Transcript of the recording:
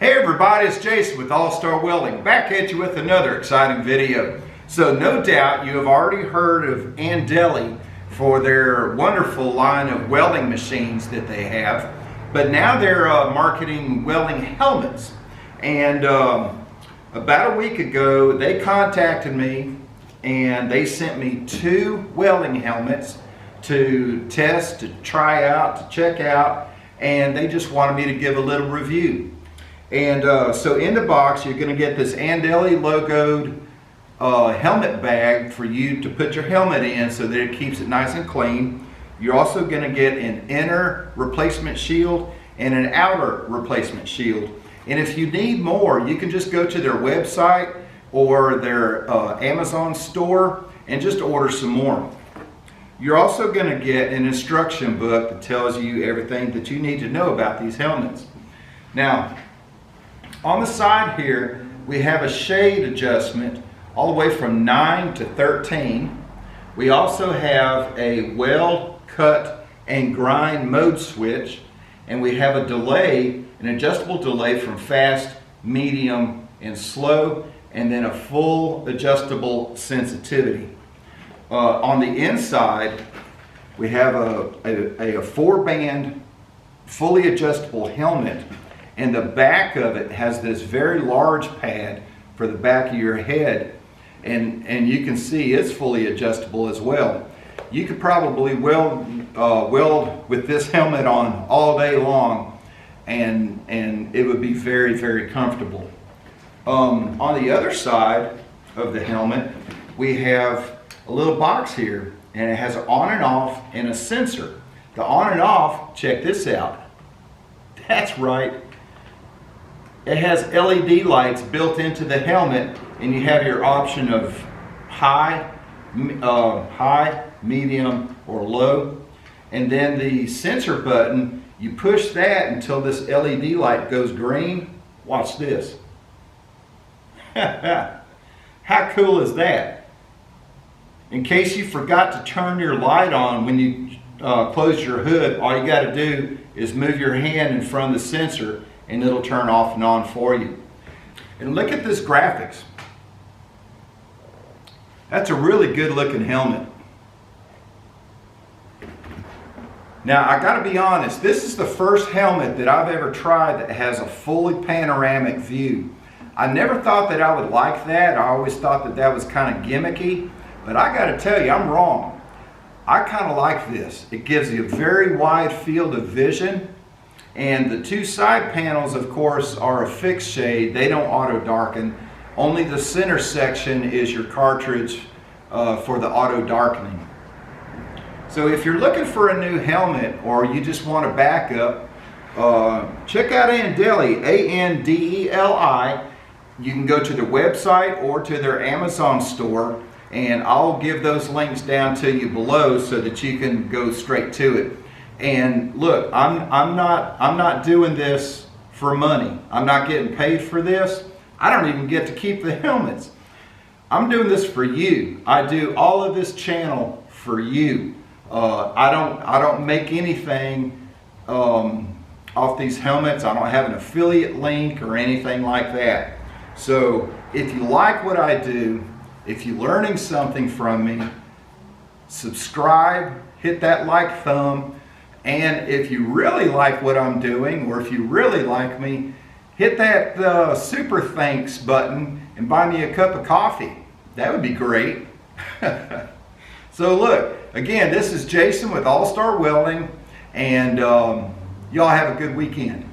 Hey everybody, it's Jason with All-Star Welding, back at you with another exciting video. So no doubt you have already heard of Andeli for their wonderful line of welding machines that they have, but now they're marketing welding helmets. And about a week ago they contacted me and they sent me 2 welding helmets to test, to try out, to check out, and they just wanted me to give a little review. And so in the box you're going to get this Andeli logoed helmet bag for you to put your helmet in so that it keeps it nice and clean. You're also going to get an inner replacement shield and an outer replacement shield. And if you need more, you can just go to their website or their Amazon store and just order some more. You're also going to get an instruction book that tells you everything that you need to know about these helmets. Now, on the side here, we have a shade adjustment all the way from 9 to 13. We also have a weld, cut, and grind mode switch, and we have a delay, an adjustable delay from fast, medium, and slow, and then a full adjustable sensitivity. On the inside, we have a 4-band, fully adjustable helmet. And the back of it has this very large pad for the back of your head, and you can see it's fully adjustable as well. You could probably weld with this helmet on all day long, and it would be very, very comfortable. On the other side of the helmet, we have a little box here, and it has an on and off and a sensor. The on and off, check this out. That's right. It has LED lights built into the helmet, and you have your option of high, medium, or low. And then the sensor button, you push that until this LED light goes green. Watch this. How cool is that? In case you forgot to turn your light on when you close your hood, all you got to do is move your hand in front of the sensor and it'll turn off and on for you. And look at this graphics. That's a really good looking helmet. Now I gotta be honest, this is the first helmet that I've ever tried that has a fully panoramic view. I never thought that I would like that. I always thought that that was kind of gimmicky, but I gotta tell you, I'm wrong. I kind of like this. It gives you a very wide field of vision. And the 2 side panels, of course, are a fixed shade. They don't auto darken. Only the center section is your cartridge for the auto darkening. So if you're looking for a new helmet or you just want a backup, check out Andeli, A-N-D-E-L-I. You can go to their website or to their Amazon store, and I'll give those links down to you below so that you can go straight to it. And look, I'm not doing this for money. I'm not getting paid for this. I don't even get to keep the helmets. I'm doing this for you. I do all of this channel for you. I don't make anything off these helmets. I don't have an affiliate link or anything like that. So if you like what I do, if you're learning something from me, subscribe, hit that like thumb. And if you really like what I'm doing, or if you really like me, hit that super thanks button and buy me a cup of coffee. That would be great. So look, again, this is Jason with All-Star Welding, and y'all have a good weekend.